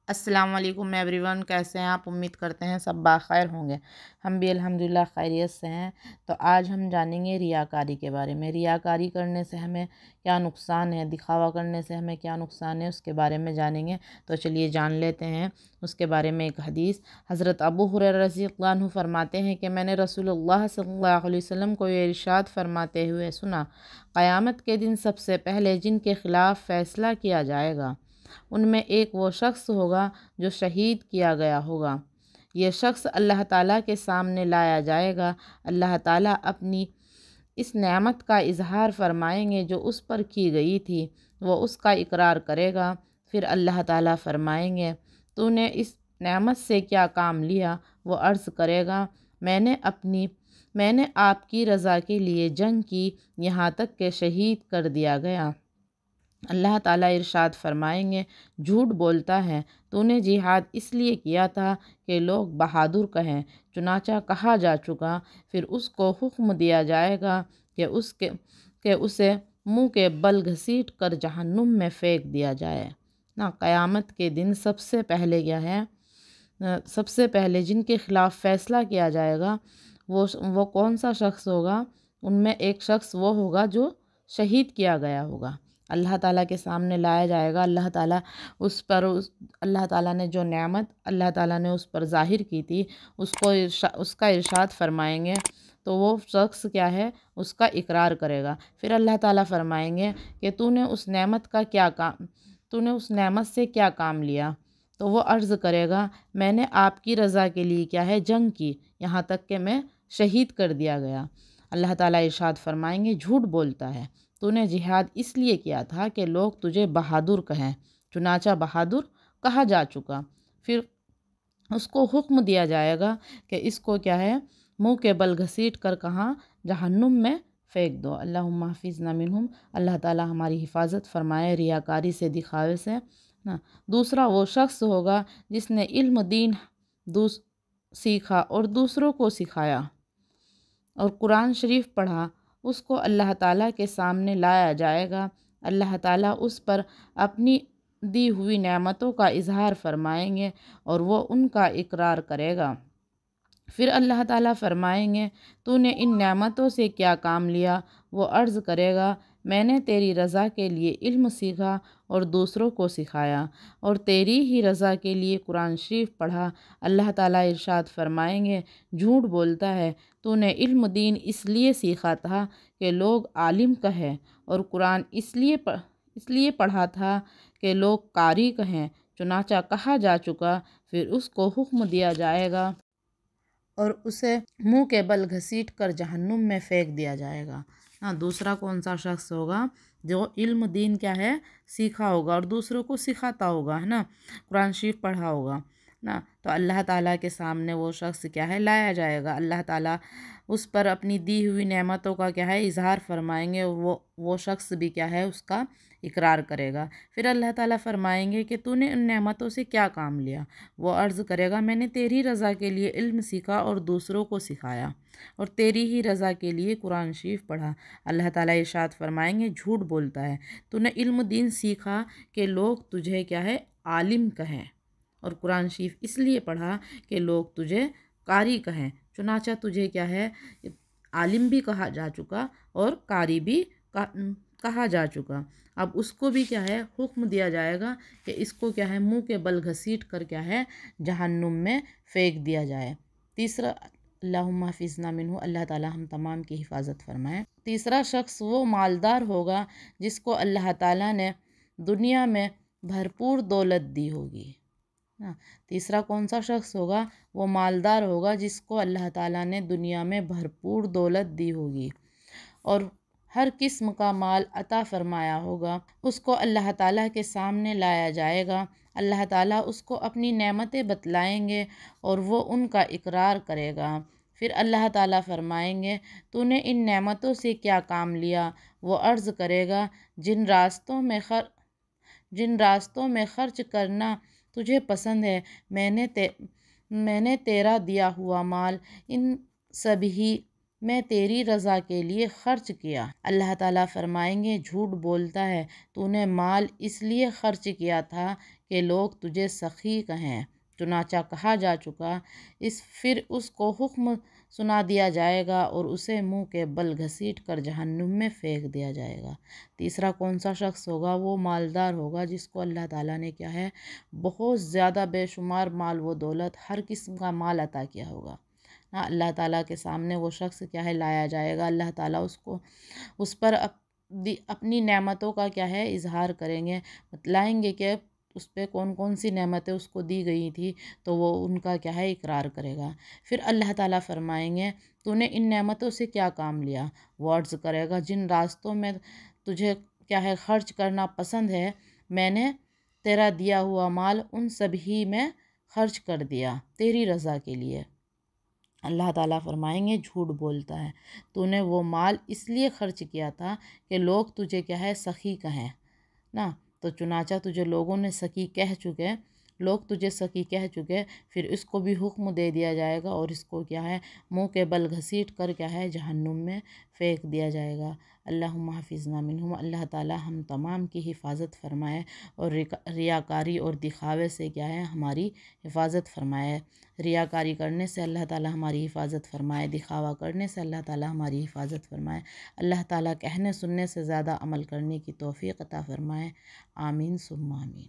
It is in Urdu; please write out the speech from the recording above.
السلام علیکم ایوری ون، کیسے ہیں آپ؟ امید کرتے ہیں سب بخیر ہوں گے۔ ہم بھی الحمدللہ خیریت سے ہیں۔ تو آج ہم جانیں گے ریاکاری کے بارے میں۔ ریاکاری کرنے سے ہمیں کیا نقصان ہے، دکھاوا کرنے سے ہمیں کیا نقصان ہے، اس کے بارے میں جانیں گے۔ تو چلیے جان لیتے ہیں اس کے بارے میں ایک حدیث۔ حضرت ابو ہریرہ رضی اللہ عنہ فرماتے ہیں کہ میں نے رسول اللہ صلی اللہ علیہ وسلم کو یہ ارشاد فرماتے ہوئے سنا، قیامت کے دن سب سے پہلے جن کے خلاف فیصلہ کیا جائے گا ان میں ایک وہ شخص ہوگا جو شہید کیا گیا ہوگا۔ یہ شخص اللہ تعالیٰ کے سامنے لایا جائے گا۔ اللہ تعالیٰ اپنی اس نعمت کا اظہار فرمائیں گے جو اس پر کی گئی تھی، وہ اس کا اقرار کرے گا۔ پھر اللہ تعالیٰ فرمائیں گے تو نے اس نعمت سے کیا کام لیا؟ وہ عرض کرے گا میں نے آپ کی رضا کے لیے جنگ کی، یہاں تک کہ شہید کر دیا گیا۔ اللہ تعالیٰ ارشاد فرمائیں گے جھوٹ بولتا ہے، تو نے جہاد اس لیے کیا تھا کہ لوگ بہادر کہیں، چنانچہ کہا جا چکا۔ پھر اس کو حکم دیا جائے گا کہ اسے منہ کے بل گھسیٹ کر جہنم میں پھینک دیا جائے۔ قیامت کے دن سب سے پہلے کیا ہے؟ سب سے پہلے جن کے خلاف فیصلہ کیا جائے گا وہ کون سا شخص ہوگا؟ ان میں ایک شخص وہ ہوگا جو شہید کیا گیا ہوگا۔ اللہ تعالیٰ کے سامنے لایا جائے گا۔ اللہ تعالیٰ نے جو نعمت اللہ تعالیٰ نے اس پر ظاہر کی تھی اس کا ارشاد فرمائیں گے تو وہ شخص کیا ہے؟ اس کا اقرار کرے گا۔ پھر اللہ تعالیٰ فرمائیں گے کہ تو نے اس نعمت سے کیا کام لیا؟ تو وہ عرض کرے گا میں نے آپ کی رضا کے لیے کیا ہے؟ جنگ کی، یہاں تک کہ میں شہید کر دیا گیا۔ اللہ تعالیٰ ارشاد فرمائیں گے جھوٹ بولتا ہے، تو نے جہاد اس لیے کیا تھا کہ لوگ تجھے بہادر کہیں، چنانچہ بہادر کہا جا چکا۔ پھر اس کو حکم دیا جائے گا کہ اس کو کیا ہے؟ منہ کے بل گھسیٹ کر کہاں؟ جہنم میں پھینک دو۔ اللہم احفظنا منہم، اللہ تعالیٰ ہماری حفاظت فرمائے ریاکاری سے، دکھاوے سے۔ دوسرا وہ شخص ہوگا جس نے علم دین سیکھا اور دوسروں کو سکھایا اور قرآن شریف پڑھا، اس کو اللہ تعالیٰ کے سامنے لایا جائے گا۔ اللہ تعالیٰ اس پر اپنی دی ہوئی نعمتوں کا اظہار فرمائیں گے اور وہ ان کا اقرار کرے گا۔ پھر اللہ تعالیٰ فرمائیں گے تو نے ان نعمتوں سے کیا کام لیا؟ وہ عرض کرے گا میں نے تیری رضا کے لیے علم سیکھا اور دوسروں کو سکھایا اور تیری ہی رضا کے لیے قرآن شریف پڑھا۔ اللہ تعالیٰ ارشاد فرمائیں گے جھوٹ بولتا ہے، تو نے علم دین اس لیے سیکھا تھا کہ لوگ عالم کہیں اور قرآن اس لیے پڑھا تھا کہ لوگ قاری کہیں، چنانچہ کہا جا چکا۔ پھر اس کو حکم دیا جائے گا اور اسے منہ کے بل گھسیٹ کر جہنم میں پھینک دیا جائے گا۔ دوسرا کون سا شخص ہوگا؟ جو علم دین کیا ہے؟ سیکھا ہوگا اور دوسروں کو سکھاتا ہوگا، ہے نا، قرآن شریف پڑھا ہوگا نا۔ تو اللہ تعالیٰ کے سامنے وہ شخص کیا ہے؟ لایا جائے گا۔ اللہ تعالیٰ اس پر اپنی دی ہوئی نعمتوں کا کیا ہے؟ اظہار فرمائیں گے اور وہ شخص بھی کیا ہے؟ اس کا اقرار کرے گا۔ پھر اللہ تعالیٰ فرمائیں گے کہ تو نے ان نعمتوں سے کیا کام لیا؟ وہ عرض کرے گا میں نے تیری رضا کے لیے علم سیکھا اور دوسروں کو سکھایا اور تیری ہی رضا کے لیے قرآن شریف پڑھا۔ اللہ تعالیٰ ارشاد فرمائیں گے جھوٹ بولتا ہے، تو نے علم دین سیکھا کہ لوگ تجھے کیا ہے؟ عالم کہیں اور قرآن شریف اس لیے پڑھا کہ لوگ تجھے قاری کہیں، چنانچہ تجھے کیا ہے؟ عالم بھی کہا جا چکا اور قاری بھی کہا جا چکا۔ اب اس کو بھی کیا ہے؟ حکم دیا جائے گا کہ اس کو کیا ہے؟ منہ کے بل گھسیٹ کر کیا ہے؟ جہنم میں پھینک دیا جائے۔ تیسرا اللہم حفظنا منہ، اللہ تعالیٰ ہم تمام کی حفاظت فرمائے۔ تیسرا شخص وہ مالدار ہوگا جس کو اللہ تعالیٰ نے دنیا میں بھرپور دولت دی ہوگی۔ تیسرا کون سا شخص ہوگا؟ وہ مالدار ہوگا جس کو اللہ تعالیٰ نے دنیا میں بھرپور دولت دی ہوگی اور ہر قسم کا مال عطا فرمایا ہوگا۔ اس کو اللہ تعالیٰ کے سامنے لایا جائے گا۔ اللہ تعالیٰ اس کو اپنی نعمتیں بتلائیں گے اور وہ ان کا اقرار کرے گا۔ پھر اللہ تعالیٰ فرمائیں گے تو نے ان نعمتوں سے کیا کام لیا؟ وہ عرض کرے گا جن راستوں میں خرچ کرنا تجھے پسند ہے میں نے تیرا دیا ہوا مال ان سبھی میں تیری رضا کے لیے خرچ کیا۔ اللہ تعالیٰ فرمائیں گے جھوٹ بولتا ہے، تو نے مال اس لیے خرچ کیا تھا کہ لوگ تجھے سخی کہیں۔ چنانچہ کہا جا چکا، پھر اس کو حکم سنا دیا جائے گا اور اسے منہ کے بل گھسیٹ کر جہنم میں پھینک دیا جائے گا۔ تیسرا کون سا شخص ہوگا؟ وہ مالدار ہوگا جس کو اللہ تعالیٰ نے کیا ہے بہت زیادہ بے شمار مال و دولت، ہر قسم کا مال عطا کیا ہوگا۔ ہاں، اللہ تعالیٰ کے سامنے وہ شخص کیا ہے لایا جائے گا۔ اللہ تعالیٰ اس پر اپنی نعمتوں کا کیا ہے اظہار کریں گے، بتلائیں گے کہ اس پہ کون کون سی نعمتیں اس کو دی گئی تھی، تو وہ ان کا کیا ہے اقرار کرے گا۔ پھر اللہ تعالیٰ فرمائیں گے تو نے ان نعمتوں سے کیا کام لیا؟ وہ عرض کرے گا جن راستوں میں تجھے کیا ہے خرچ کرنا پسند ہے، میں نے تیرا دیا ہوا مال ان سبھی میں خرچ کر دیا تیری رضا کے لیے۔ اللہ تعالیٰ فرمائیں گے جھوٹ بولتا ہے، تو نے وہ مال اس لیے خرچ کیا تھا کہ لوگ تجھے کیا ہے سخی کہیں نا، تو چنانچہ تجھے لوگوں نے سخی کہہ چکے، لوگ تجھے سخی کہہ چکے، پھر اس کو بھی حکم دے دیا جائے گا اور اس کو کیا ہے منہ کے بل گھسیٹ کر کیا ہے جہنم میں پھینک دیا جائے گا۔ اللہم حفظنا منہم، اللہ تعالیٰ ہم تمام کی حفاظت فرمائے اور ریاکاری اور دکھاوے سے کیا ہے ہماری حفاظت فرمائے۔ ریاکاری کرنے سے اللہ تعالیٰ ہماری حفاظت فرمائے، دکھاوا کرنے سے اللہ تعالیٰ ہماری حفاظت فرمائے۔ اللہ تعالیٰ کہنے سننے سے زیادہ عمل کرنے کی توفیق عطا فرمائے۔ آمین ثم آمین۔